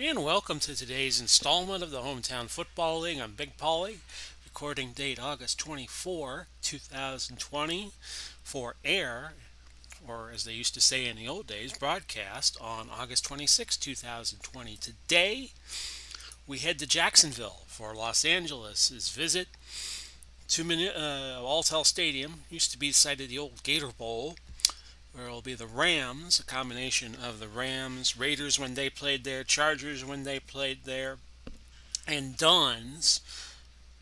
And welcome to today's installment of the Hometown Football League. I'm Big Polly, recording date August 24, 2020, for air, or as they used to say in the old days, broadcast on August 26, 2020. Today, we head to Jacksonville for Los Angeles' visit to Alltel Stadium. Used to be the site of the old Gator Bowl, where it'll be the Rams, a combination of the Rams, Raiders when they played there, Chargers when they played there, and Dons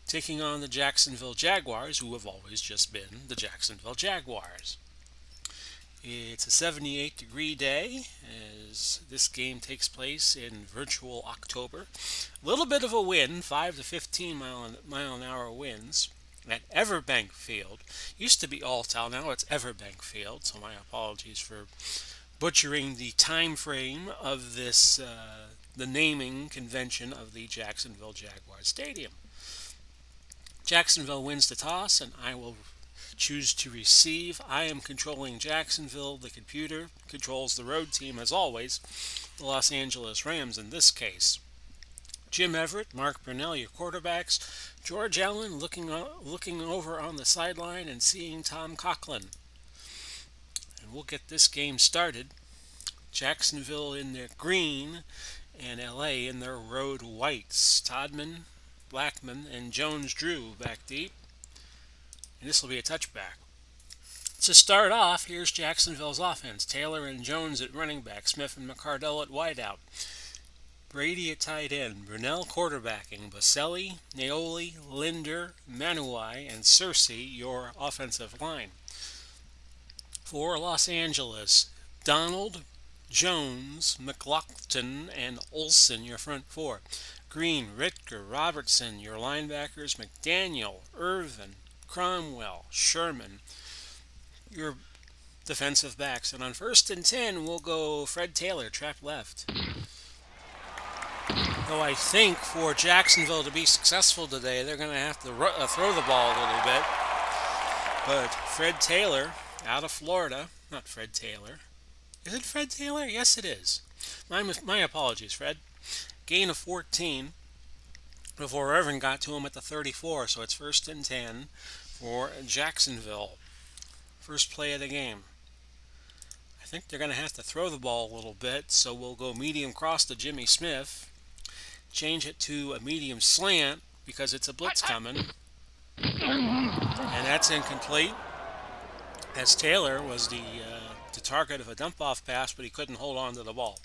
taking on the Jacksonville Jaguars, who have always just been the Jacksonville Jaguars. It's a 78-degree day as this game takes place in virtual October. A little bit of a wind, 5 to 15 mile an hour winds at Everbank Field. Used to be Alltel, now it's Everbank Field, so my apologies for butchering the time frame of this, the naming convention of the Jacksonville Jaguars Stadium. Jacksonville wins the toss, and I will choose to receive. I am controlling Jacksonville. The computer controls the road team, as always, the Los Angeles Rams in this case. Jim Everett, Mark Brunell, your quarterbacks. George Allen looking over on the sideline and seeing Tom Coughlin. And we'll get this game started. Jacksonville in their green and LA in their road whites. Todman, Blackman, and Jones-Drew back deep. And this will be a touchback. To start off, here's Jacksonville's offense. Taylor and Jones at running back. Smith and McCardell at wideout. Brady at tight end, Brunell quarterbacking, Baselli, Naoli, Linder, Manuai, and Searcy your offensive line. For Los Angeles, Donald, Jones, McLaughlin, and Olson your front four. Green, Ritker, Robertson your linebackers, McDaniel, Irvin, Cromwell, Sherman your defensive backs. And on 1st and 10, we'll go Fred Taylor, trap left. Though I think for Jacksonville to be successful today, they're going to have to throw the ball a little bit. But Fred Taylor, out of Florida, not Fred Taylor. Is it Fred Taylor? Yes, it is. My apologies, Fred. Gain of 14 before Irvin got to him at the 34, so it's 1st and 10 for Jacksonville. First play of the game. I think they're going to have to throw the ball a little bit, so we'll go medium cross to Jimmy Smith. Change it to a medium slant because it's a blitz coming. And that's incomplete, as Taylor was the target of a dump-off pass, but he couldn't hold on to the ball.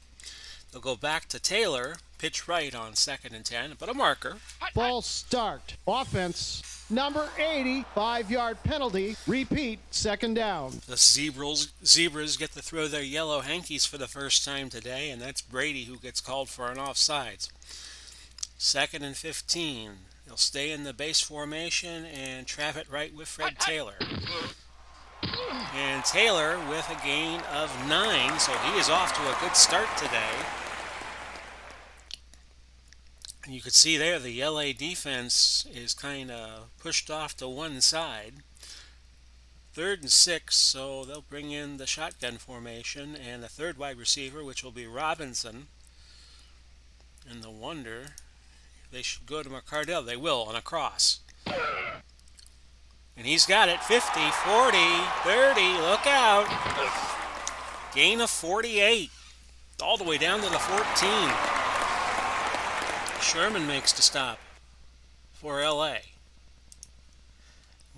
They'll go back to Taylor, pitch right on 2nd and 10, but a marker. Ball start. Offense. Number 80, 5-yard penalty. Repeat, 2nd down. The Zebras get to throw their yellow hankies for the first time today, and that's Brady who gets called for an offsides. 2nd and 15. They'll stay in the base formation and trap it right with Fred Taylor. And Taylor with a gain of 9, so he is off to a good start today. And you could see there the LA defense is kind of pushed off to one side. 3rd and 6, so they'll bring in the shotgun formation and a third wide receiver, which will be Robinson. And the wonder, they should go to McCardell. They will on a cross. And he's got it. 50, 40, 30. Look out. Gain of 48. All the way down to the 14. Sherman makes the stop for LA.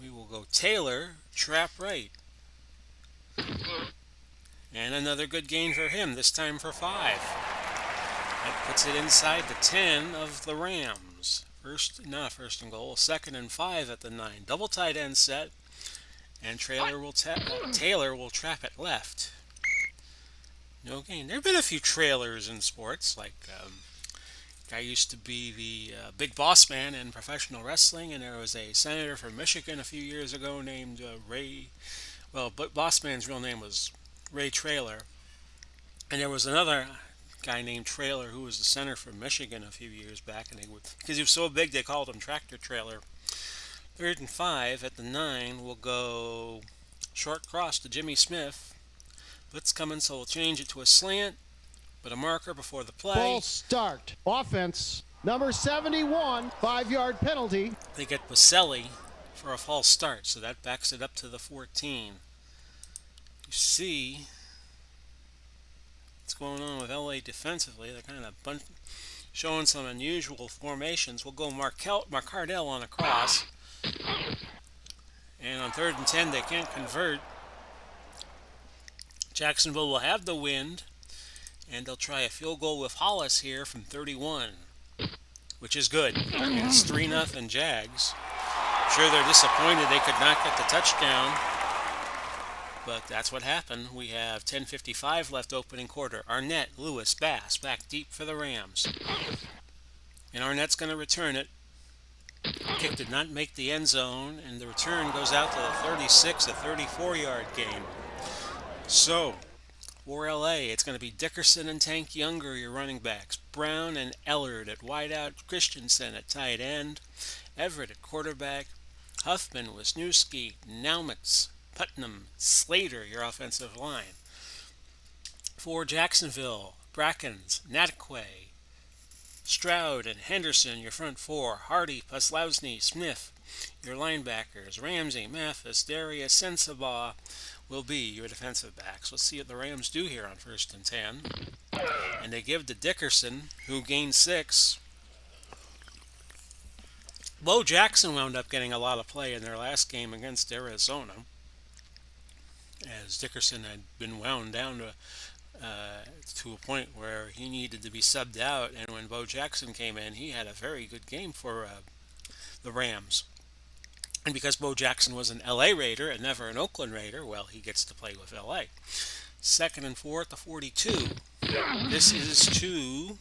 We will go Taylor, trap right. And another good gain for him, this time for 5. That puts it inside the 10 of the Rams. Not first and goal, 2nd and 5 at the 9. Double tight end set, and Taylor will trap it left. No gain. There have been a few trailers in sports, like guy used to be the big boss man in professional wrestling, and there was a senator from Michigan a few years ago named Ray. Well, boss man's real name was Ray Traylor, and there was another guy named Trailer who was the senator from Michigan a few years back, and because he was so big they called him Tractor Trailer. 3rd and 5 at the 9. We'll go short cross to Jimmy Smith. Blitz coming, so we'll change it to a slant. But a marker before the play. False start. Offense. Number 71, 5-yard penalty. They get Baselli for a false start, so that backs it up to the 14. You see what's going on with LA defensively. They're kind of showing some unusual formations. We'll go Marcardell on a cross. And on 3rd and 10, they can't convert. Jacksonville will have the wind, and they'll try a field goal with Hollis here from 31, which is good. It's 3-0 Jags. I'm sure they're disappointed they could not get the touchdown, but that's what happened. We have 10:55 left opening quarter. Arnett, Lewis, Bass back deep for the Rams. And Arnett's going to return it. Kick did not make the end zone, and the return goes out to the 36, a 34-yard gain. So, for LA, it's going to be Dickerson and Tank Younger, your running backs. Brown and Ellard at wideout. Christensen at tight end. Everett at quarterback. Huffman, Wisniewski, Naumitz, Putnam, Slater, your offensive line. For Jacksonville, Brackens, Natquay, Stroud and Henderson, your front four. Hardy, Puslowsny, Smith, your linebackers. Ramsey, Mathis, Darius, Sensabaugh will be your defensive backs. Let's see what the Rams do here on 1st and 10. And they give to Dickerson, who gained 6. Bo Jackson wound up getting a lot of play in their last game against Arizona, as Dickerson had been wound down to a point where he needed to be subbed out, and when Bo Jackson came in, he had a very good game for the Rams. And because Bo Jackson was an LA Raider and never an Oakland Raider, well, he gets to play with LA. 2nd and 4 at the 42. This is to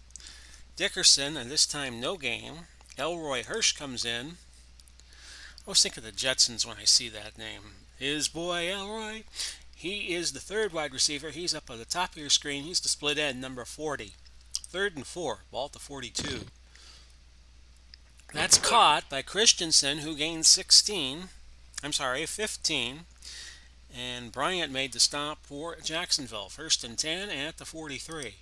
Dickerson, and this time no game. Elroy Hirsch comes in. I always think of the Jetsons when I see that name. His boy Elroy. He is the 3rd wide receiver. He's up on the top of your screen. He's the split end, number 40. 3rd and 4, ball at the 42. That's caught by Christensen, who gained 15. And Bryant made the stop for Jacksonville. 1st and 10 at the 43.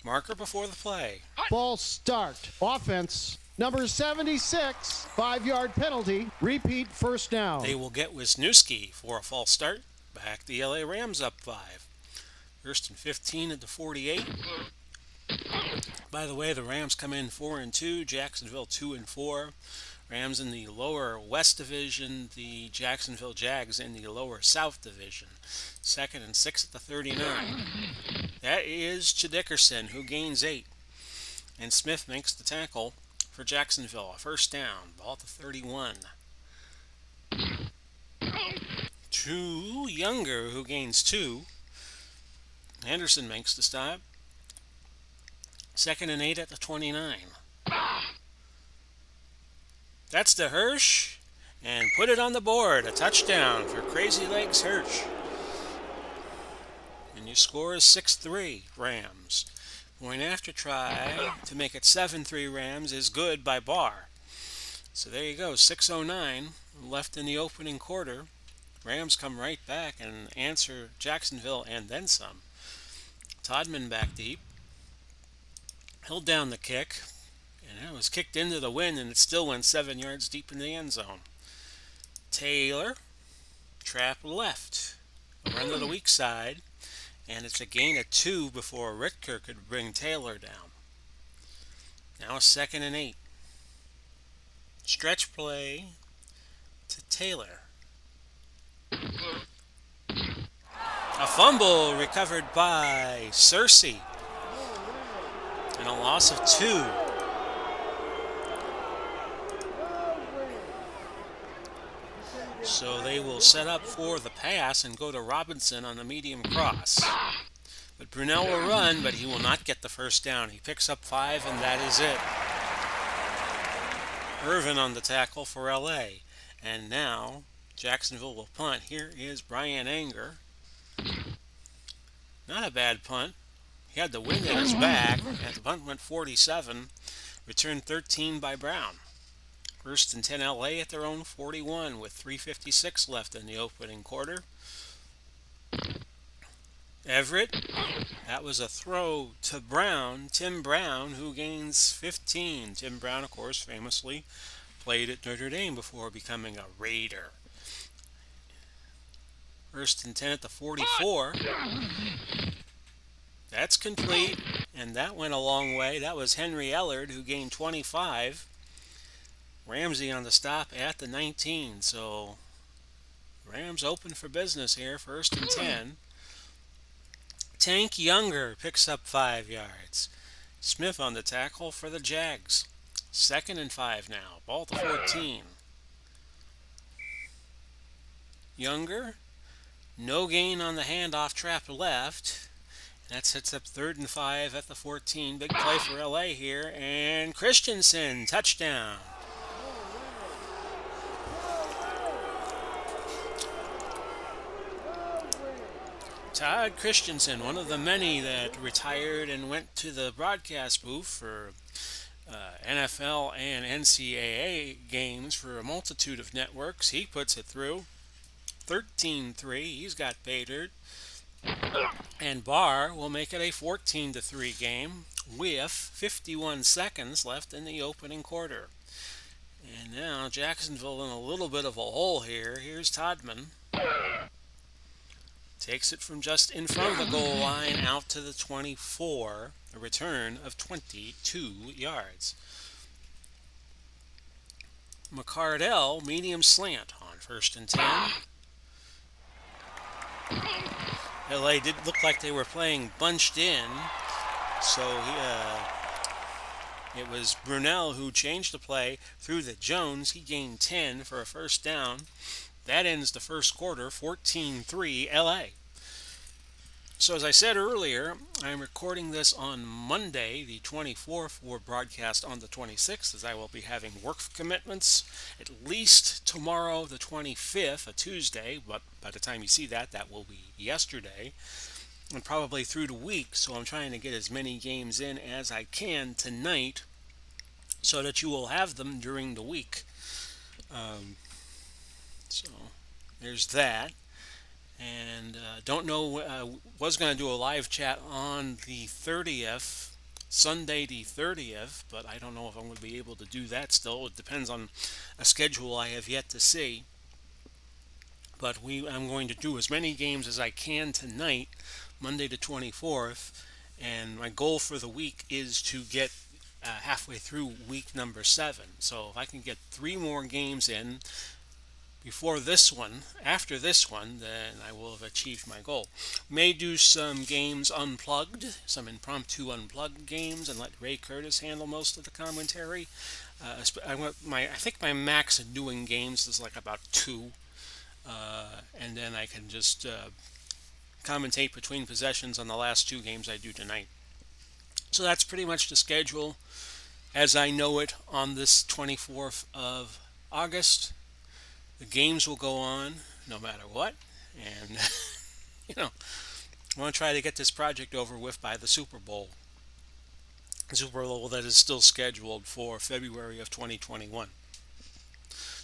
Marker before the play. False start. Offense. Number 76, 5-yard penalty. Repeat, first down. They will get Wisniewski for a false start. Back the LA Rams up 5. 1st and 15 at the 48. By the way, the Rams come in 4-2, Jacksonville 2-4. Rams in the lower West Division, the Jacksonville Jags in the lower South Division. 2nd and 6 at the 39. That is to Dickerson, who gains 8. And Smith makes the tackle for Jacksonville. A first down, ball at the 31. To Younger, who gains 2. Henderson makes the stop. 2nd and 8 at the 29. That's to Hirsch, and put it on the board. A touchdown for Crazy Legs Hirsch. And your score is 6-3 Rams. Point after try to make it 7-3 Rams is good by Barr. So there you go, 6:09 left in the opening quarter. Rams come right back and answer Jacksonville and then some. Todman back deep. Held down the kick, and it was kicked into the wind, and it still went 7 yards deep in the end zone. Taylor, trap left, a run to the weak side, and it's a gain of 2 before Ritker could bring Taylor down. Now 2nd and 8. Stretch play to Taylor. A fumble recovered by Searcy. And a loss of 2. So they will set up for the pass and go to Robinson on the medium cross. But Brunell will run, but he will not get the first down. He picks up 5, and that is it. Irvin on the tackle for LA. And now Jacksonville will punt. Here is Brian Anger. Not a bad punt. He had the wind at his back, and the punt went 47. Return 13 by Brown. 1st and 10 LA at their own 41 with 3:56 left in the opening quarter. Everett. That was a throw to Brown, Tim Brown, who gains 15. Tim Brown, of course, famously played at Notre Dame before becoming a Raider. First and 10 at the 44. That's complete, and that went a long way. That was Henry Ellard, who gained 25. Ramsey on the stop at the 19. So Rams open for business here, first and 10. Tank Younger picks up 5 yards. Smith on the tackle for the Jags. Second and 5 now. Ball to 14. Younger, no gain on the handoff, trap left. That sets up third and 5 at the 14. Big play for LA here. And Christensen, touchdown. Todd Christensen, one of the many that retired and went to the broadcast booth for NFL and NCAA games for a multitude of networks. He puts it through. 13-3. He's got pay dirt. And Barr will make it a 14-3 game with 51 seconds left in the opening quarter. And now Jacksonville in a little bit of a hole here. Here's Todman. Takes it from just in front of the goal line out to the 24. A return of 22 yards. McCardell, medium slant on first and 10. LA did look like they were playing bunched in. So it was Brunell who changed the play through the Jones. He gained 10 for a first down. That ends the first quarter, 14-3 LA. So as I said earlier, I'm recording this on Monday, the 24th, for broadcast on the 26th, as I will be having work commitments at least tomorrow, the 25th, a Tuesday, but by the time you see that, that will be yesterday, and probably through the week. So I'm trying to get as many games in as I can tonight so that you will have them during the week. So there's that. And don't know, was going to do a live chat on the 30th, Sunday the 30th, but I don't know if I'm going to be able to do that still. It depends on a schedule I have yet to see. But I'm going to do as many games as I can tonight, Monday the 24th, and my goal for the week is to get halfway through week number 7. So if I can get 3 more games in before this one, after this one, then I will have achieved my goal. May do some games unplugged, some impromptu unplugged games, and let Ray Curtis handle most of the commentary. I think my max in doing games is like about 2, and then I can just commentate between possessions on the last 2 games I do tonight. So that's pretty much the schedule as I know it on this 24th of August. The games will go on no matter what, and I want to try to get this project over with by the Super Bowl. The Super Bowl that is still scheduled for February of 2021.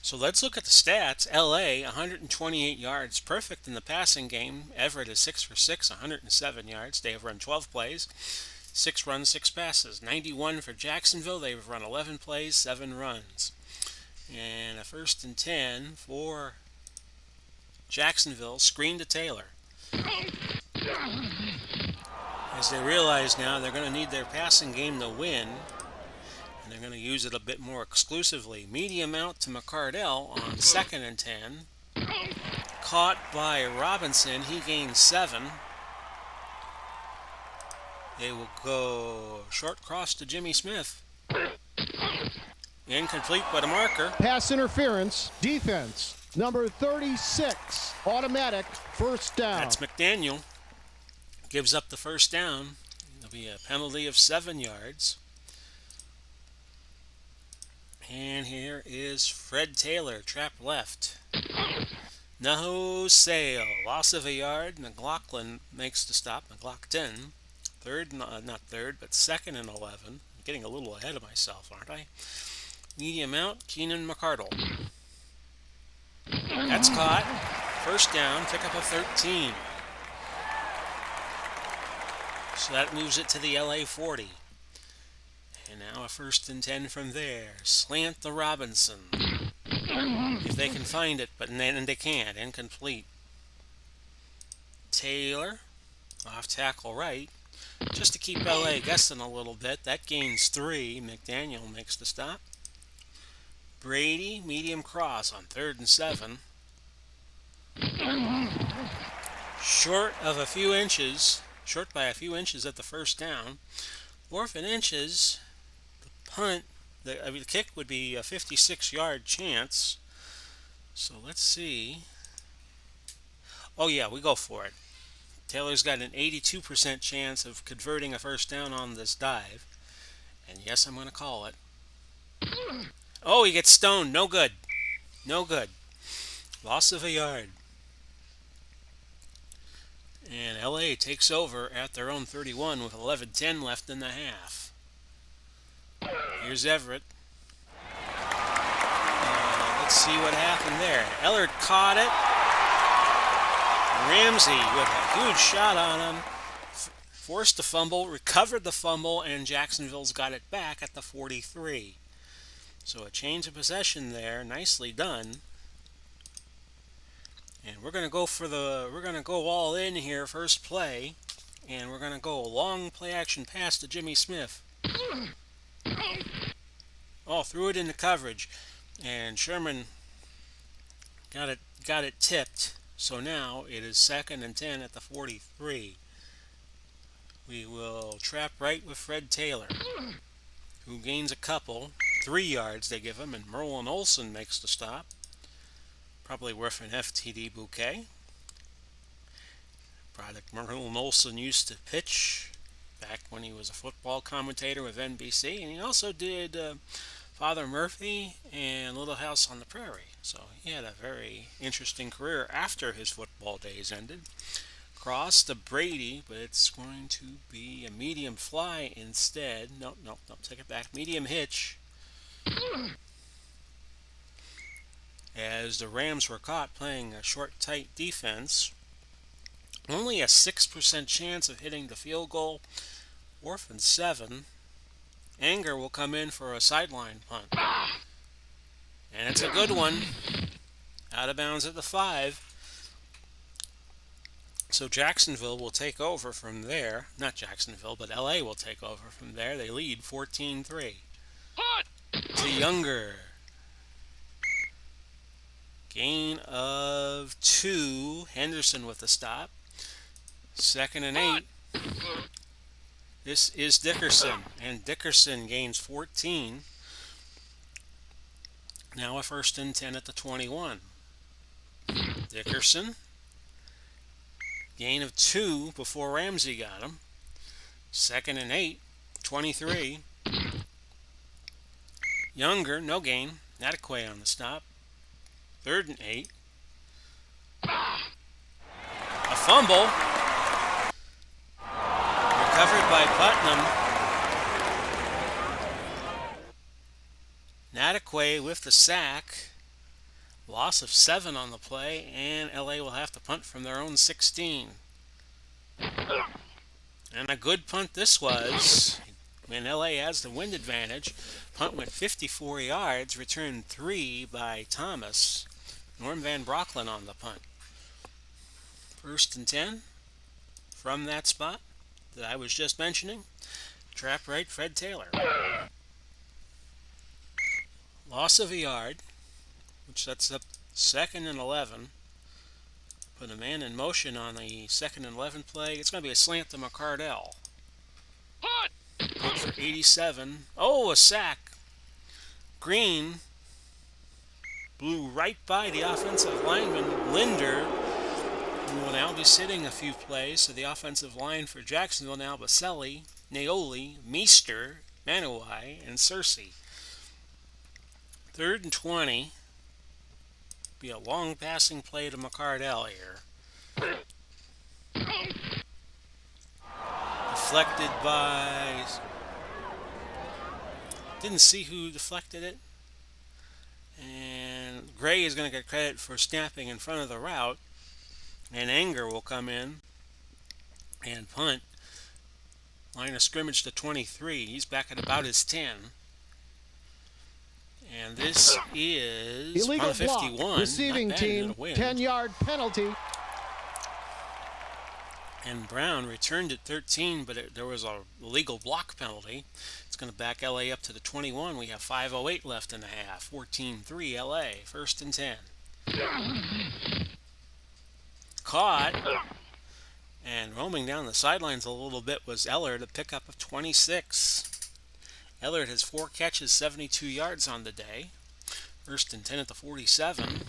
So let's look at the stats. LA, 128 yards, perfect in the passing game. Everett is 6 for 6, 107 yards. They have run 12 plays, 6 runs, 6 passes. 91 for Jacksonville. They've run 11 plays, 7 runs. And a first and 10 for Jacksonville, screen to Taylor. As they realize now they're going to need their passing game to win, and they're going to use it a bit more exclusively. Medium out to McCardell on second and 10. Caught by Robinson, he gains 7. They will go short cross to Jimmy Smith. Incomplete but a marker. Pass interference, defense, number 36, automatic, first down. That's McDaniel. Gives up the first down. There'll be a penalty of 7 yards. And here is Fred Taylor, trap left. No sale. Loss of a yard. McLaughlin makes the stop. McLaughlin. Second and 11. I'm getting a little ahead of myself, aren't I? Medium out, Keenan McCardell. That's caught. First down, pick up a 13. So that moves it to the LA 40. And now a 1st and 10 from there. Slant to Robinson. If they can find it, but then they can't. Incomplete. Taylor, off tackle right. Just to keep LA guessing a little bit. That gains 3. McDaniel makes the stop. Brady, medium cross on 3rd and 7. Short by a few inches at the first down. 4th and inches. Punt, the kick would be a 56-yard chance. So let's see. Oh yeah, we go for it. Taylor's got an 82% chance of converting a first down on this dive. And yes, I'm going to call it. Oh, he gets stoned. No good. No good. Loss of a yard. And LA takes over at their own 31 with 11:10 left in the half. Here's Everett. Let's see what happened there. Ellard caught it. Ramsey with a huge shot on him. Forced the fumble, recovered the fumble, and Jacksonville's got it back at the 43. So a change of possession there. Nicely done. And we're going to go all in here first play. And we're going to go a long play action pass to Jimmy Smith. Oh, threw it into coverage. And Sherman got it tipped. So now it is 2nd and 10 at the 43. We will trap right with Fred Taylor, who gains a couple. 3 yards they give him, and Merlin Olsen makes the stop. Probably worth an FTD bouquet. Product Merlin Olsen used to pitch back when he was a football commentator with NBC, and he also did Father Murphy and Little House on the Prairie. So he had a very interesting career after his football days ended. Cross to Brady, but it's going to be a medium fly instead. No, take it back. Medium hitch. As the Rams were caught playing a short, tight defense. Only a 6% chance of hitting the field goal. 4th and 7. Anger will come in for a sideline punt. And it's a good one. Out of bounds at the 5. So Jacksonville will take over from there. Not Jacksonville, but LA will take over from there. They lead 14-3. To Younger. Gain of 2. Henderson with the stop. 2nd and 8. This is Dickerson. And Dickerson gains 14. Now a 1st and 10 at the 21. Dickerson. Gain of 2 before Ramsey got him. 2nd and 8. 23. Younger, no gain. Nadekwe on the stop. 3rd and 8. A fumble. Recovered by Putnam. Nadekwe with the sack. Loss of 7 on the play, and LA will have to punt from their own 16. And a good punt this was. When LA has the wind advantage. Punt went 54 yards, returned 3 by Thomas. Norm Van Brocklin on the punt. 1st and 10 from that spot that I was just mentioning. Trap right, Fred Taylor. Loss of a yard, which sets up 2nd and 11. Put a man in motion on the 2nd and 11 play. It's going to be a slant to McCardell. Good for 87. Oh, a sack. Green blew right by the offensive lineman, Linder, who will now be sitting a few plays. So the offensive line for Jacksonville now, Baselli, Naoli, Meester, Manuai, and Searcy. 3rd and 20. Be a long passing play to McCardell here. Deflected by... Didn't see who deflected it. And Gray is going to get credit for snapping in front of the route. And Anger will come in and punt. Line of scrimmage to 23. He's back at about his 10. And this is Illegal block. 51. Receiving Not bad team, to win. 10-yard penalty. And Brown returned at 13, but there was a legal block penalty. It's going to back LA up to the 21. We have 5:08 left in the half. 14-3 LA. First and 10. Caught. And roaming down the sidelines a little bit was Ellard, a pickup of 26. Ellard has 4 catches, 72 yards on the day. First and 10 at the 47.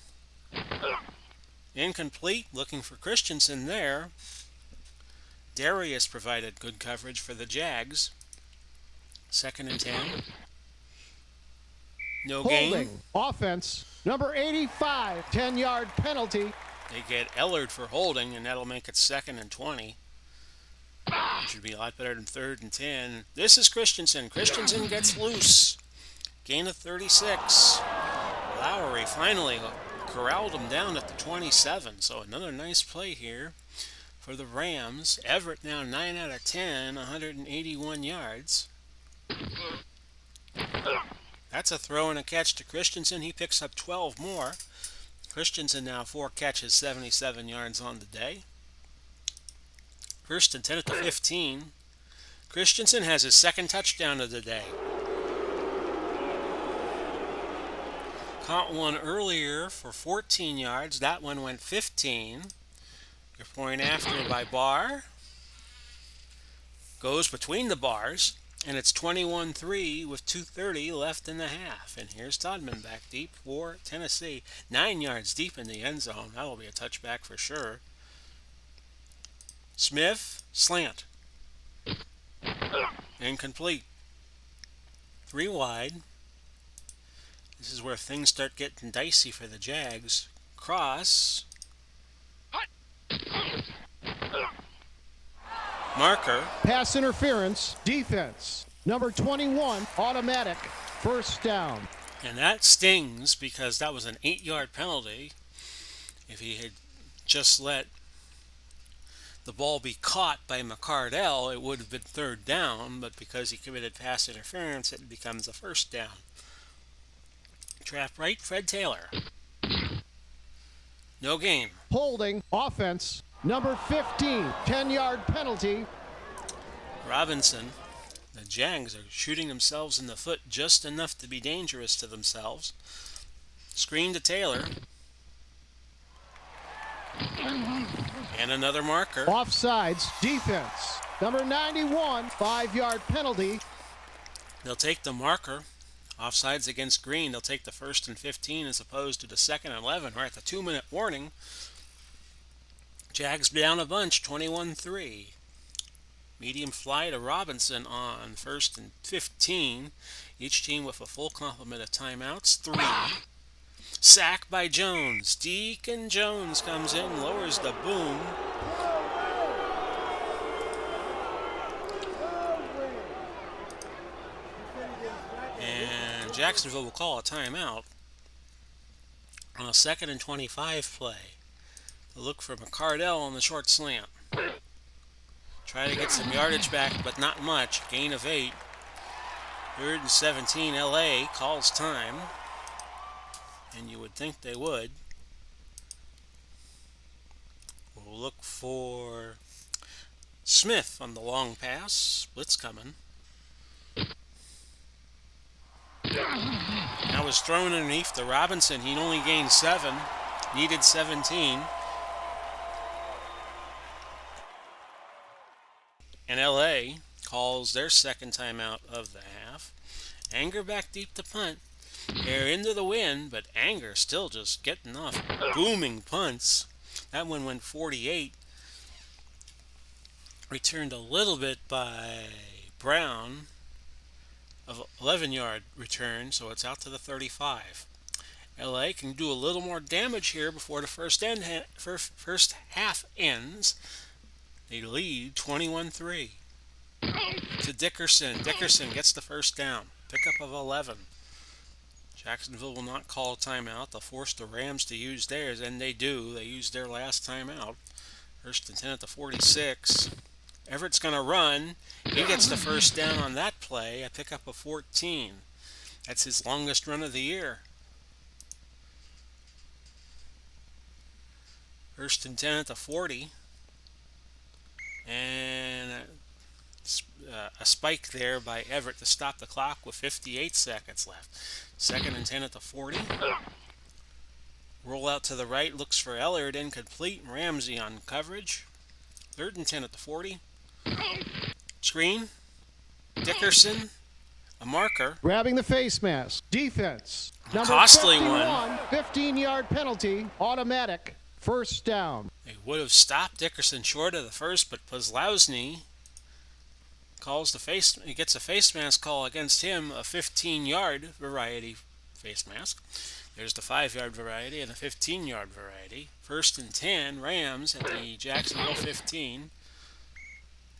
Incomplete. Looking for Christensen there. Darius provided good coverage for the Jags. Second and 10. No gain. Holding. Offense. Number 85. 10-yard penalty. They get Ellard for holding, and that'll make it second and 20. Which would be a lot better than third and 10. This is Christensen. Christensen gets loose. Gain of 36. Lowry finally corralled him down at the 27. So another nice play here for the Rams. Everett now 9 out of 10, 181 yards. That's a throw and a catch to Christensen. He picks up 12 more. Christensen now 4 catches, 77 yards on the day. First and 10 at the 15. Christensen has his second touchdown of the day. Caught one earlier for 14 yards. That one went 15. Your point after by Barr goes between the bars, and it's 21-3 with 2:30 left in the half. And here's Todman back deep for Tennessee. 9 yards deep in the end zone. That'll be a touchback for sure. Smith, slant. Incomplete. 3 wide. This is where things start getting dicey for the Jags. Cross. Marker. Pass interference. Defense. Number 21. Automatic. First down. And that stings because that was an 8-yard penalty. If he had just let the ball be caught by McCardell, it would have been third down, but because he committed pass interference, it becomes a first down. Trap right, Fred Taylor. No gain. Holding. Offense. Number 15. 10-yard penalty. Robinson. The Jags are shooting themselves in the foot just enough to be dangerous to themselves. Screen to Taylor. And another marker. Offsides. Defense. Number 91. 5-yard penalty. They'll take the marker. Offsides against Green. They'll take the first and 15 as opposed to the second and 11. We're at the 2-minute warning. Jags down a bunch, 21-3. Medium fly to Robinson on first and 15. Each team with a full complement of timeouts. 3. Sack by Jones. Deacon Jones comes in, lowers the boom. And Jacksonville will call a timeout on a second and 25 play. Look for McCardell on the short slant. Try to get some yardage back, but not much. Gain of 8. Third and 17. LA calls time. And you would think they would. We'll look for Smith on the long pass. Blitz coming. That was thrown underneath to Robinson. He only gained 7. Needed 17. And LA calls their second timeout of the half. Anger back deep to punt. They're into the wind, but Anger still just getting off booming punts. That one went 48. Returned a little bit by Brown of 11-yard return, so it's out to the 35. LA can do a little more damage here before the first half ends. They lead 21-3 to Dickerson. Dickerson gets the first down. Pickup of 11. Jacksonville will not call a timeout. They'll force the Rams to use theirs, and they do. They use their last timeout. First and 10 at the 46. Everett's going to run. He gets the first down on that play, a pickup of 14. That's his longest run of the year. First and 10 at the 40. And a spike there by Everett to stop the clock with 58 seconds left. Second and 10 at the 40. Roll out to the right, looks for Ellard, incomplete. Ramsey on coverage. Third and 10 at the 40. Screen. Dickerson. A marker. Grabbing the face mask. Defense. Number Costly 51, one. 15-yard penalty. Automatic. First down. They would have stopped Dickerson short of the first, but Pozlowski he gets a face mask call against him, a 15-yard variety face mask. There's the 5-yard variety and the 15-yard variety. First and 10, Rams at the Jacksonville 15.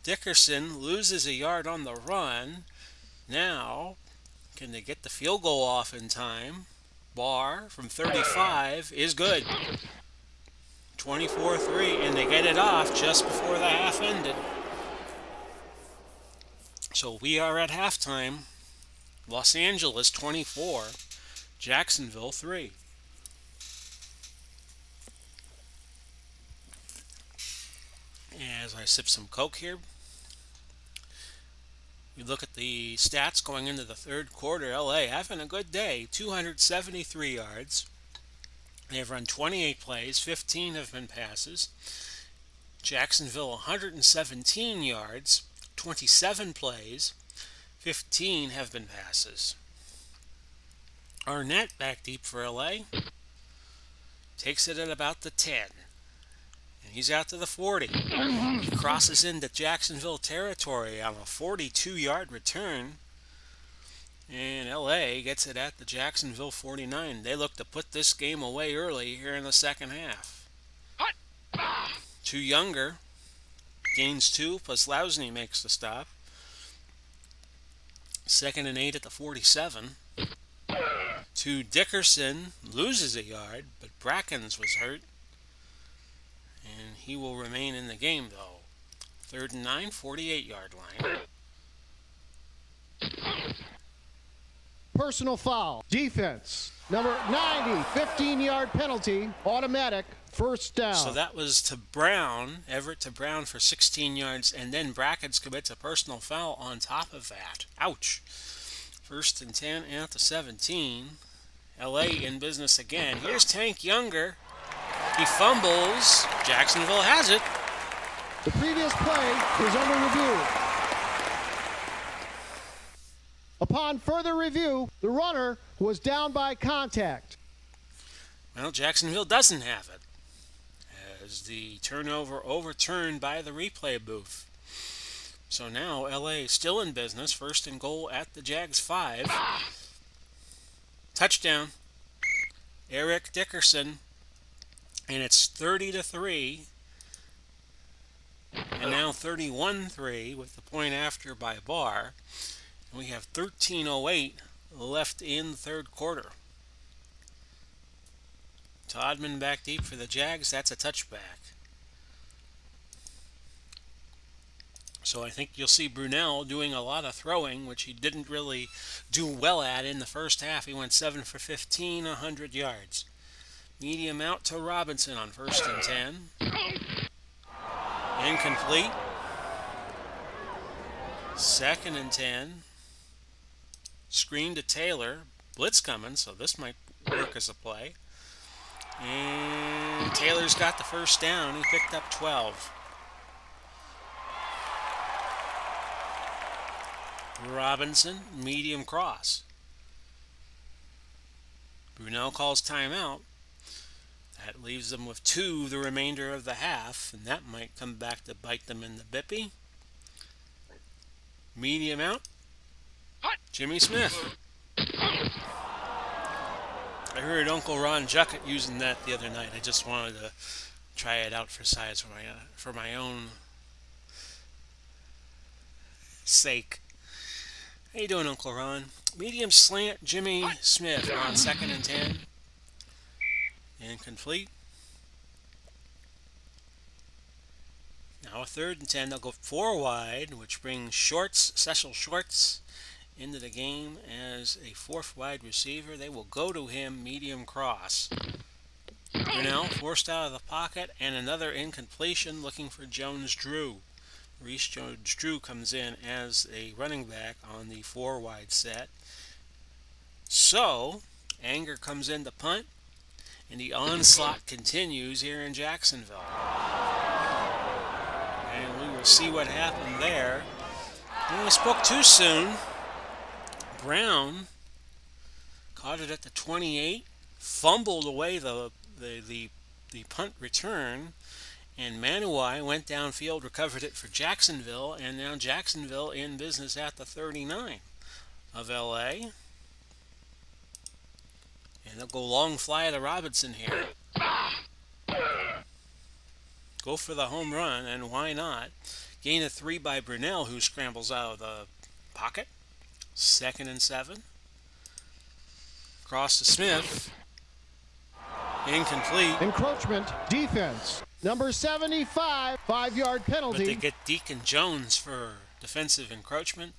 Dickerson loses a yard on the run. Now, can they get the field goal off in time? Barr from 35 is good. 24-3, and they get it off just before the half ended. So we are at halftime. Los Angeles 24, Jacksonville 3. As I sip some Coke here, we look at the stats going into the third quarter. LA having a good day, 273 yards. They've run 28 plays, 15 have been passes. Jacksonville 117 yards, 27 plays, 15 have been passes. Arnett back deep for LA. Takes it at about the 10. And he's out to the 40. He crosses into Jacksonville territory on a 42-yard return. And LA gets it at the Jacksonville 49. They look to put this game away early here in the second half. To Younger. Gains 2. Pozlowski makes the stop. Second and 8 at the 47. To Dickerson. Loses a yard, but Brackens was hurt. And he will remain in the game, though. Third and 9, 48-yard line. Personal foul. Defense. Number 90, 15-yard penalty. Automatic. First down. So that was to Brown, Everett to Brown for 16 yards, and then Brackens commits a personal foul on top of that. Ouch. First and 10 at the 17. LA in business again. Here's Tank Younger. He fumbles. Jacksonville has it. The previous play is under review. Upon further review, the runner was down by contact. Well, Jacksonville doesn't have it, as the turnover overturned by the replay booth. So now LA still in business. First and goal at the Jags 5. Touchdown. Eric Dickerson. And it's 30-3. And now 31-3 with the point after by Barr. And we have 13:08 left in the third quarter. Todman back deep for the Jags. That's a touchback. So I think you'll see Brunell doing a lot of throwing, which he didn't really do well at in the first half. He went 7 for 15, 100 yards. Medium out to Robinson on first and 10. Incomplete. Second and 10. Screen to Taylor. Blitz coming, so this might work as a play. And Taylor's got the first down. He picked up 12. Robinson, medium cross. Brunell calls timeout. That leaves them with 2 the remainder of the half, and that might come back to bite them in the bippy. Medium out. Jimmy Smith. I heard Uncle Ron Juckett using that the other night. I just wanted to try it out for size for my own sake. How you doing, Uncle Ron? Medium slant, Jimmy Smith on second and 10. Incomplete. Now a 3rd and 10. They'll go 4 wide, which brings Cecil Shorts, into the game as a 4th wide receiver. They will go to him medium cross. Brunell forced out of the pocket, and another incompletion looking for Jones-Drew. Reese Jones-Drew comes in as a running back on the 4 wide set. So, Anger comes in to punt, and the onslaught continues here in Jacksonville. And we will see what happened there. We spoke too soon. Brown caught it at the 28, fumbled away the punt return, and Manuai went downfield, recovered it for Jacksonville, and now Jacksonville in business at the 39 of LA. And they'll go long fly to Robinson here. Go for the home run, and why not? Gain of 3 by Brunell, who scrambles out of the pocket. 2nd and 7. Cross to Smith. Incomplete. Encroachment, defense. Number 75, 5-yard penalty. But they get Deacon Jones for defensive encroachment.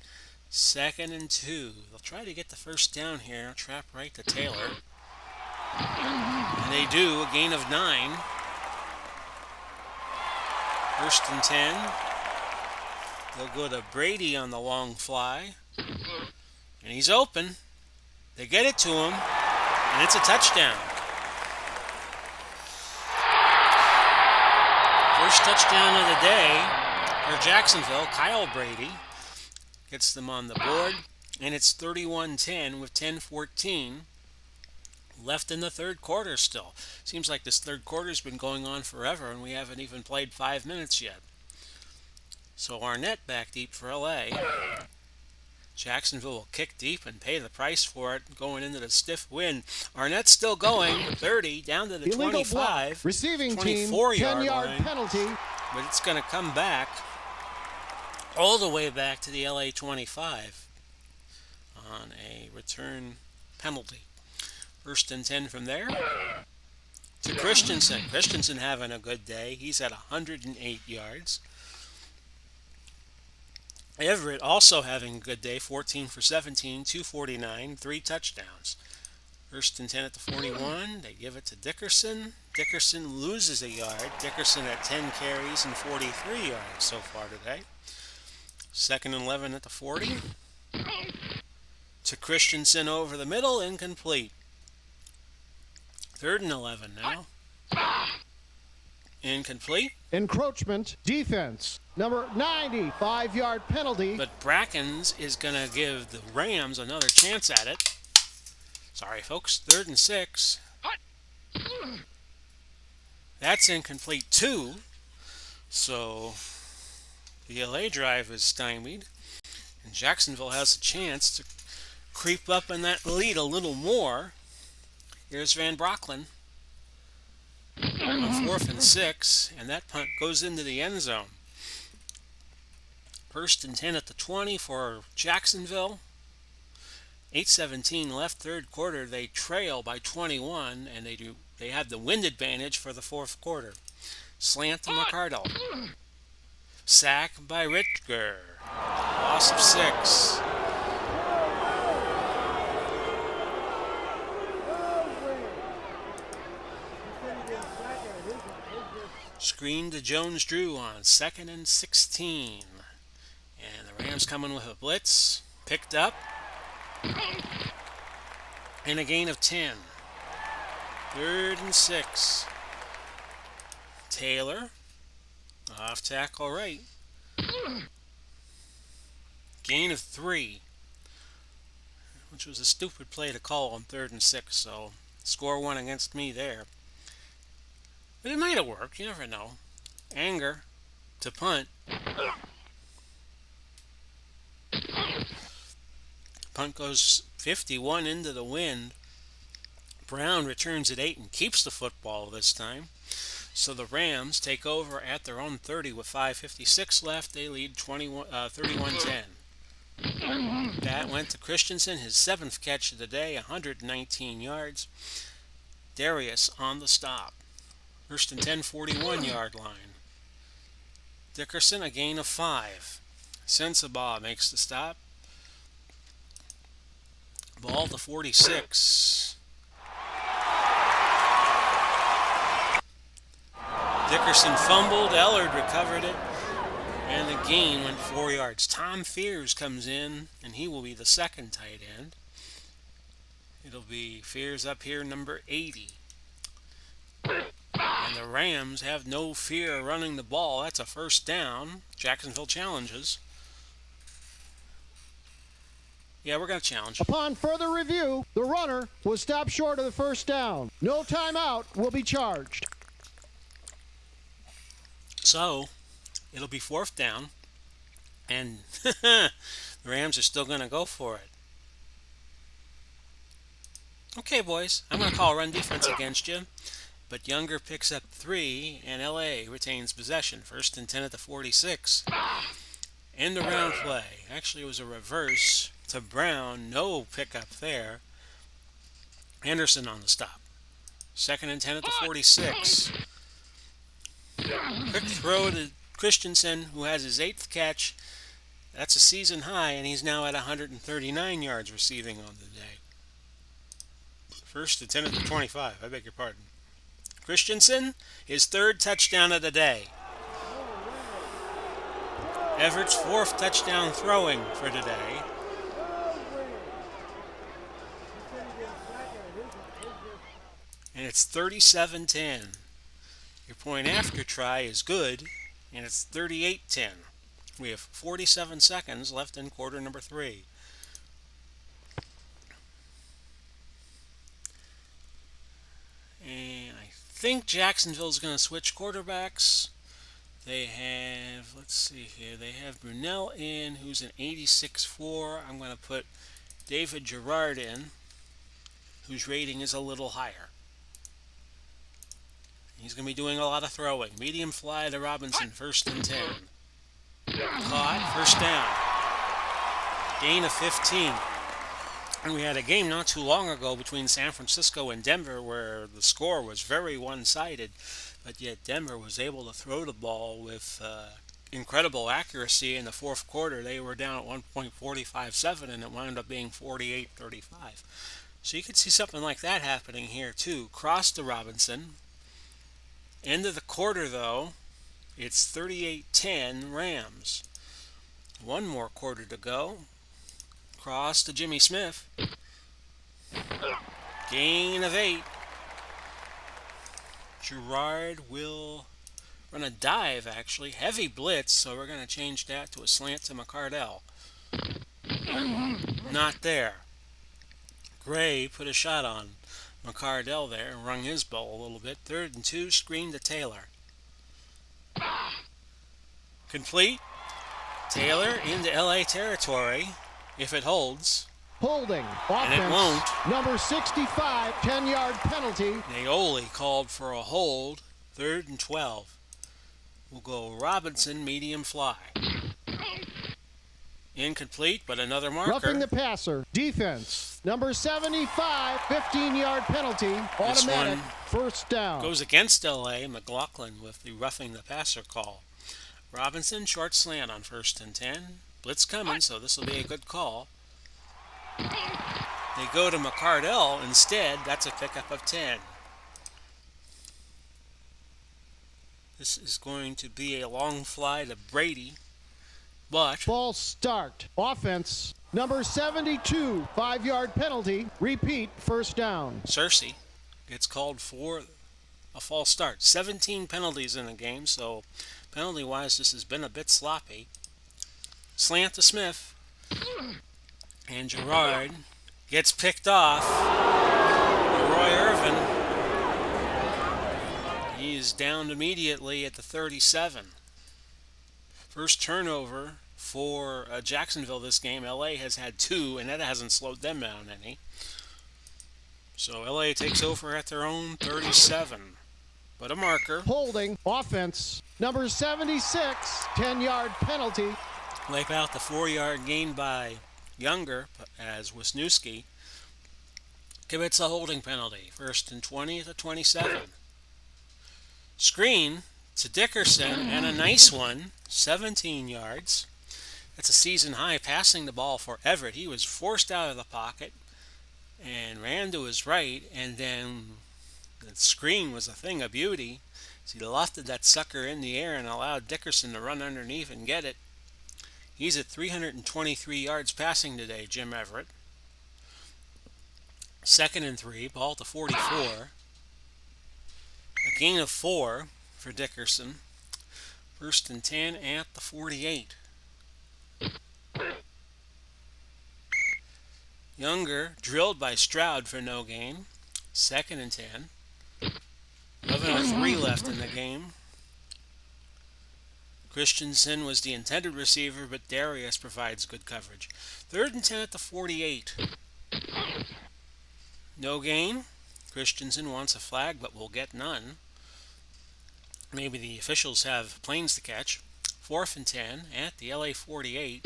2nd and 2. They'll try to get the first down here. Trap right to Taylor. And they do, a gain of 9. 1st and 10. They'll go to Brady on the long fly. And he's open. They get it to him. And it's a touchdown. First touchdown of the day for Jacksonville. Kyle Brady gets them on the board. And it's 31-10 with 10:14 left in the 3rd quarter still. Seems like this 3rd quarter's been going on forever, and we haven't even played 5 minutes yet. So Arnett back deep for LA. Jacksonville will kick deep and pay the price for it going into the stiff wind. Arnett's still going, 30 down to the Illegal 25. block. Receiving team, 24-yard 10-yard line. penalty. But it's going to come back all the way back to the LA 25 on a return penalty. 1st and 10 from there to Christensen. Christensen having a good day. He's at 108 yards. Everett also having a good day, 14 for 17, 249, 3 touchdowns. 1st and 10 at the 41. They give it to Dickerson. Dickerson loses a yard. Dickerson at 10 carries and 43 yards so far today. 2nd and 11 at the 40. To Christensen over the middle, incomplete. 3rd and 11 now. Incomplete. Encroachment, defense. Number 90, 5-yard penalty. But Brackens is going to give the Rams another chance at it. Sorry, folks. 3rd and 6. That's incomplete, too. So the LA drive is stymied. And Jacksonville has a chance to creep up in that lead a little more. Here's Van Brocklin on 4th and 6. And that punt goes into the end zone. 1st and 10 at the 20 for Jacksonville. 8:17 left, 3rd quarter. They trail by 21, and they have the wind advantage for the 4th quarter. Slant to McCardle. Sack by Ritger. Loss of 6. Screen to Jones-Drew on 2nd and 16. And the Rams coming with a blitz. Picked up. And a gain of 10. 3rd and 6. Taylor. Off tackle right. Gain of 3. Which was a stupid play to call on 3rd and 6. So score 1 against me there. But it might have worked. You never know. Anger to punt. Punt goes 51 into the wind. Brown returns at 8 and keeps the football this time. So the Rams take over at their own 30 with 5:56 left. They lead 31-10. That went to Christensen, his 7th catch of the day, 119 yards. Darius on the stop. 1st and 10, 41-yard line. Dickerson, a gain of 5. Sensabaugh makes the stop. Ball to 46. Dickerson fumbled. Ellard recovered it. And the gain went 4 yards. Tom Fears comes in, and he will be the second tight end. It'll be Fears up here, number 80. And the Rams have no fear running the ball. That's a first down. Jacksonville challenges. Yeah, we're going to challenge. Upon further review, the runner was stopped short of the first down. No timeout will be charged. So, it'll be 4th down. And the Rams are still going to go for it. Okay, boys, I'm going to call run defense against you. But Younger picks up 3, and LA retains possession. 1st and 10 at the 46. End around play. Actually, it was a reverse to Brown. No pickup there. Anderson on the stop. 2nd and 10 at the 46. Quick throw to Christensen, who has his 8th catch. That's a season high, and he's now at 139 yards receiving on the day. 1st and 10 at the 25. I beg your pardon. Christensen, his 3rd touchdown of the day. Everett's 4th touchdown throwing for today. And it's 37-10. Your point after try is good, and it's 38-10. We have 47 seconds left in quarter number 3. And I think Jacksonville's going to switch quarterbacks. They have, let's see here, they have Brunell in, who's an 86.4. I'm going to put David Gerard in, whose rating is a little higher. He's going to be doing a lot of throwing. Medium fly to Robinson, 1st and 10. Caught, 1st down. Gain of 15. And we had a game not too long ago between San Francisco and Denver where the score was very one-sided, but yet Denver was able to throw the ball with incredible accuracy in the 4th quarter. They were down at 1.457, and it wound up being 48-35. So you could see something like that happening here too. Cross to Robinson. End of the quarter, though, it's 38-10 Rams. One more quarter to go. Cross to Jimmy Smith. Gain of 8. Gerard will run a dive, actually. Heavy blitz, so we're going to change that to a slant to McCardell. Not there. Gray put a shot on McCardell there and rung his ball a little bit. 3rd and 2, screen to Taylor. Complete. Taylor into LA territory if it holds. Holding. Offense. And it won't. Number 65, 10-yard penalty. Naoli called for a hold. 3rd and 12. We'll go Robinson, medium fly. Incomplete, but another marker. Roughing the passer. Defense. Number 75, 15-yard penalty. Automatic. 1st down. Goes against LA. McLaughlin with the roughing the passer call. Robinson, short slant on 1st and 10. Blitz coming, so this will be a good call. They go to McCardell instead. That's a pickup of 10. This is going to be a long fly to Brady. But false start. Offense. Number 72, 5-yard penalty. Repeat, 1st down. Cersei gets called for a false start. 17 penalties in the game, so penalty-wise this has been a bit sloppy. Slant to Smith. And Gerard gets picked off. Roy Irvin. He is down immediately at the 37. First turnover for Jacksonville this game. LA has had 2, and that hasn't slowed them down any. So LA takes over at their own 37. But a marker. Holding. Offense. Number 76, 10-yard penalty. Wipe out the 4-yard gain by Younger as Wisniewski commits a holding penalty. 1st and 20 at the 27. Screen to Dickerson, and a nice one, 17 yards. That's a season high, passing the ball for Everett. He was forced out of the pocket and ran to his right, and then the screen was a thing of beauty. So he lofted that sucker in the air and allowed Dickerson to run underneath and get it. He's at 323 yards passing today, Jim Everett. 2nd and 3, ball at the 44. A gain of 4 for Dickerson. 1st and 10 at the 48. Younger drilled by Stroud for no gain. 2nd and 10. 11:03 left in the game. Christensen was the intended receiver, but Darius provides good coverage. 3rd and 10 at the 48. No gain. Christensen wants a flag, but will get none. Maybe the officials have planes to catch. 4th and 10 at the LA 48.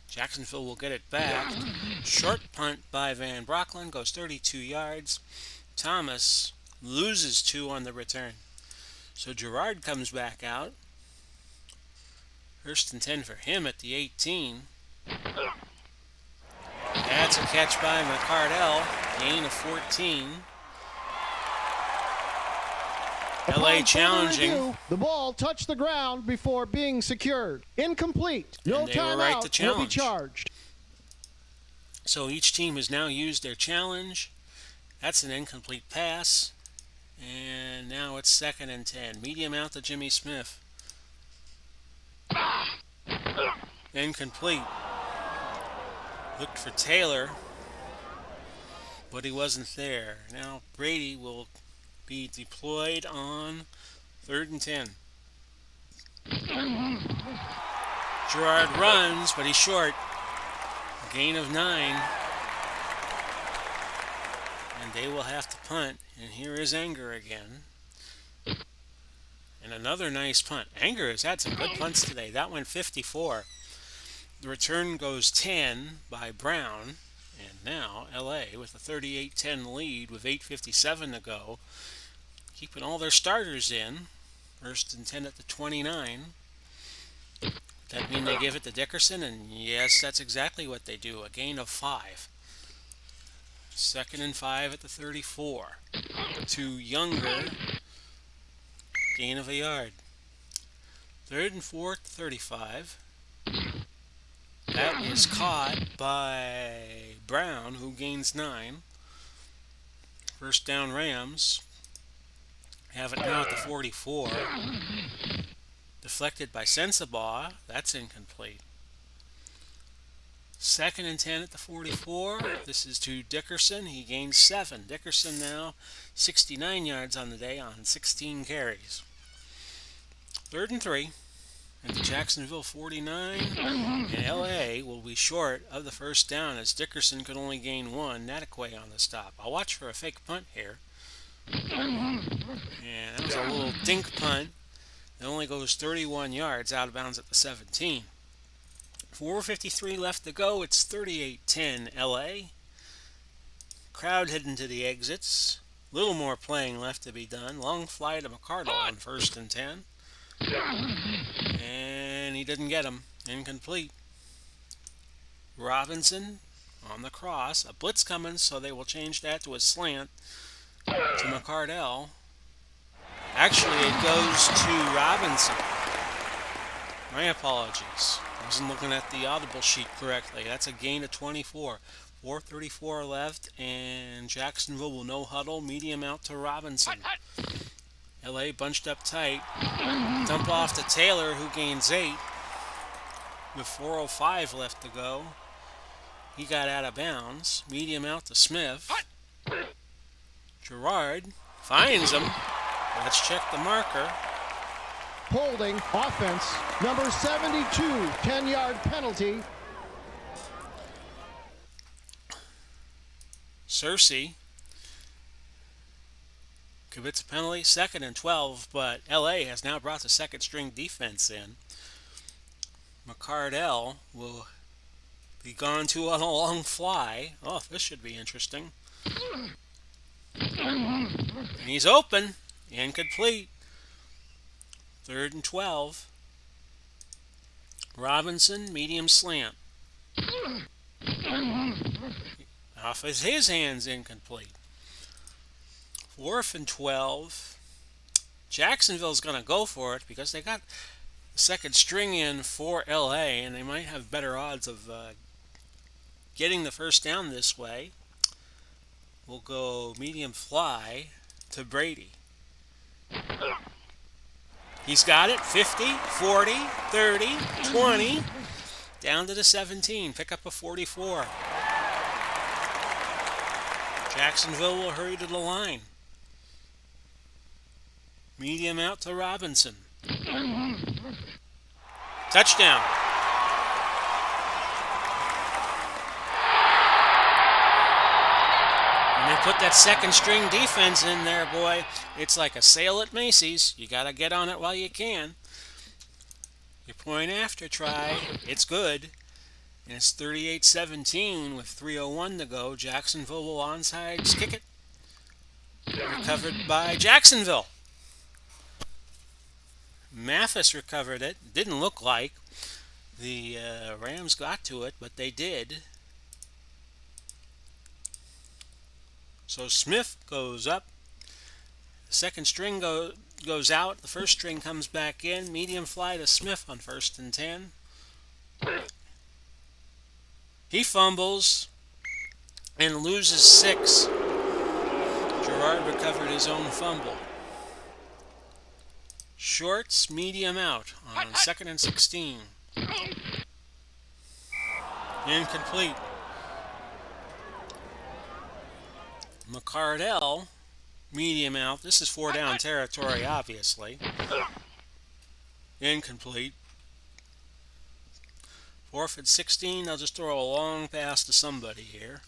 Jacksonville will get it back. Short punt by Van Brocklin goes 32 yards. Thomas loses 2 on the return. So Gerard comes back out. 1st and 10 for him at the 18. That's a catch by McCardell. Gain of 14. LA challenging. The ball touched the ground before being secured. Incomplete. No timeout will be charged. So each team has now used their challenge. That's an incomplete pass. And now it's 2nd and 10. Medium out to Jimmy Smith. Incomplete. Looked for Taylor, but he wasn't there. Now Brady will be deployed on 3rd and 10. Gerard runs, but he's short. A gain of 9. And they will have to punt. And here is Anger again. And another nice punt. Anger has had some good punts today. That went 54. The return goes 10 by Brown. And now LA with a 38-10 lead with 8:57 to go. Keeping all their starters in. 1st and 10 at the 29. That mean they give it to Dickerson? And yes, that's exactly what they do. A gain of 5. 2nd and 5 at the 34. To Younger. Gain of a yard. 3rd and 4 at the 35. That is caught by Brown, who gains 9. 1st down Rams. Have it now at the 44. Deflected by Sensabaugh. That's incomplete. 2nd and 10 at the 44. This is to Dickerson. He gains 7. Dickerson now 69 yards on the day on 16 carries. 3rd and 3 at the Jacksonville 49. And LA will be short of the 1st down as Dickerson could only gain 1. Nataqua on the stop. I'll watch for a fake punt here. And that was a little dink punt. It only goes 31 yards out of bounds at the 17. 4:53 left to go. It's 38-10 LA. Crowd heading to the exits. Little more playing left to be done. Long fly to McCardell on 1st and 10. And he didn't get him. Incomplete. Robinson on the cross. A blitz coming, so they will change that to a slant to McCardell. Actually, it goes to Robinson. My apologies. I wasn't looking at the audible sheet correctly. That's a gain of 24. 4:34 left, and Jacksonville will no huddle. Medium out to Robinson. LA bunched up tight. Dump off to Taylor, who gains 8. With 4:05 left to go. He got out of bounds. Medium out to Smith. Gerard finds him. Let's check the marker. Holding offense, number 72, 10-yard penalty. Searcy commits a penalty, 2nd and 12, but LA has now brought the 2nd string defense in. McCardell will be gone to on a long fly. Oh, this should be interesting. And he's open. Incomplete. 3rd and 12. Robinson, medium slant. Off his hands, incomplete. 4th and 12. Jacksonville's going to go for it because they got the second string in for LA, and they might have better odds of getting the first down this way. We'll go medium fly to Brady. He's got it. 50, 40, 30, 20. Down to the 17. Pick up a 44. Jacksonville will hurry to the line. Medium out to Robinson. Touchdown. And they put that second string defense in there, boy. It's like a sale at Macy's. You got to get on it while you can. Your point after try, it's good. And it's 38-17 with 3:01 to go. Jacksonville will onside kick it. Recovered by Jacksonville. Mathis recovered it. Didn't look like the Rams got to it, but they did. So Smith goes up. The second string goes out. The first string comes back in. Medium fly to Smith on 1st and 10. He fumbles and loses 6. Gerard recovered his own fumble. Shorts, medium out on 2nd and 16. Incomplete. McCardell, medium out. This is 4 down territory, obviously. Incomplete. 4th and 16. They'll just throw a long pass to somebody here.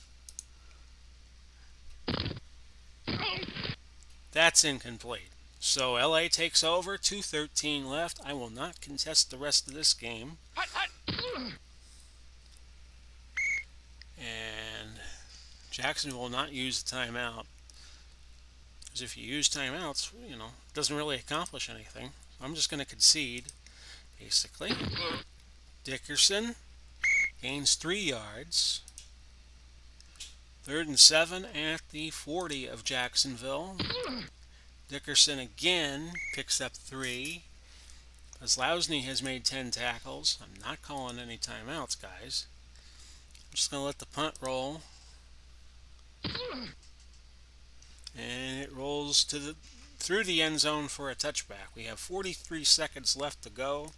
That's incomplete. So LA takes over. 2:13 left. I will not contest the rest of this game. And Jacksonville will not use the timeout. Because if you use timeouts, it doesn't really accomplish anything. I'm just going to concede, basically. Dickerson gains 3 yards. 3rd and 7 at the 40 of Jacksonville. Dickerson again picks up 3. Lousney has made 10 tackles. I'm not calling any timeouts, guys. I'm just going to let the punt roll. And it rolls through the end zone for a touchback. We have 43 seconds left to go.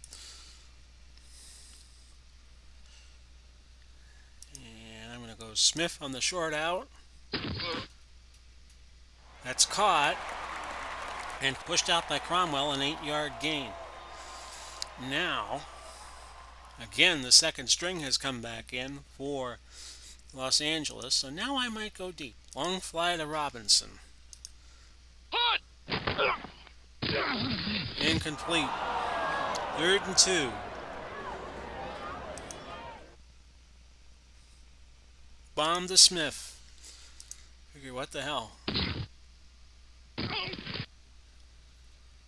And I'm going to go Smith on the short out. That's caught and pushed out by Cromwell, an 8-yard gain. Now, again, the second string has come back in for Los Angeles, so now I might go deep. Long fly to Robinson. Incomplete. 3rd and 2. Bomb to Smith. Figure, what the hell?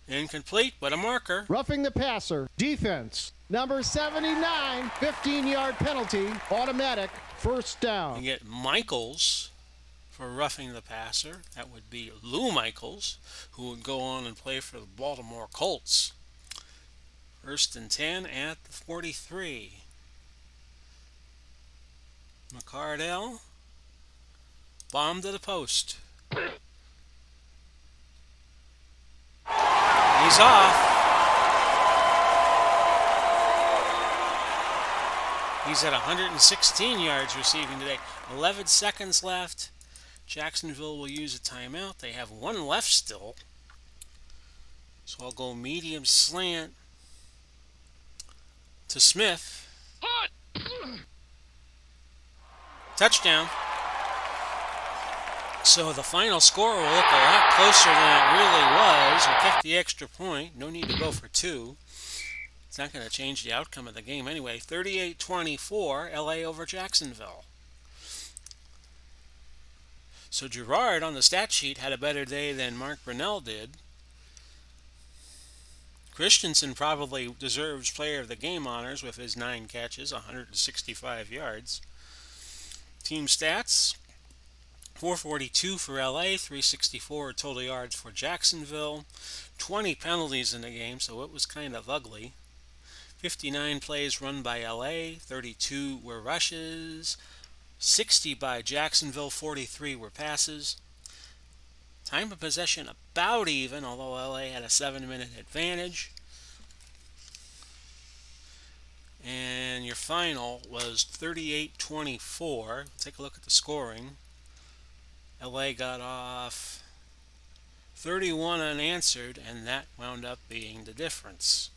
Incomplete, but a marker. Roughing the passer. Defense. Number 79, 15-yard penalty. Automatic. First down. You get Michaels for roughing the passer. That would be Lou Michaels, who would go on and play for the Baltimore Colts. 1st and 10 at the 43. McCardell. Bomb to the post. He's off. He's at 116 yards receiving today. 11 seconds left. Jacksonville will use a timeout. They have 1 left still. So I'll go medium slant to Smith. Touchdown. So the final score will look a lot closer than it really was. We'll kick the extra point. No need to go for 2. It's not going to change the outcome of the game anyway. 38-24, LA over Jacksonville. So Gerard on the stat sheet had a better day than Mark Brunell did. Christensen probably deserves player of the game honors with his 9 catches, 165 yards. Team stats: 442 for LA, 364 total yards for Jacksonville, 20 penalties in the game, so it was kind of ugly. 59 plays run by LA, 32 were rushes, 60 by Jacksonville, 43 were passes. Time of possession about even, although LA had a 7-minute advantage. And your final was 38-24. Take a look at the scoring. LA got off 31 unanswered, and that wound up being the difference.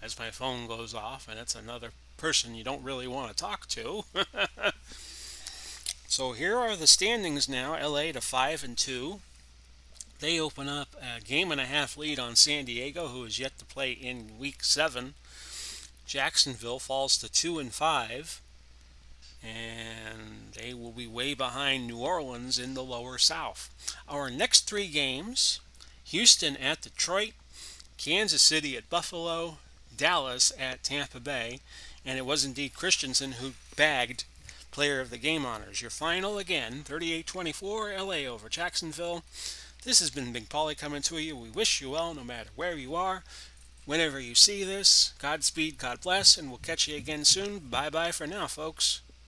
As my phone goes off, and it's another person you don't really want to talk to. So here are the standings now. LA to 5-2. They open up a game-and-a-half lead on San Diego, who is yet to play in Week 7. Jacksonville falls to 2-5, and they will be way behind New Orleans in the lower South. Our next 3 games: Houston at Detroit, Kansas City at Buffalo, Dallas at Tampa Bay, and it was indeed Christensen who bagged player of the game honors. Your final again, 38-24, LA over Jacksonville. This has been Big Paulie coming to you. We wish you well no matter where you are. Whenever you see this, Godspeed, God bless, and we'll catch you again soon. Bye-bye for now, folks.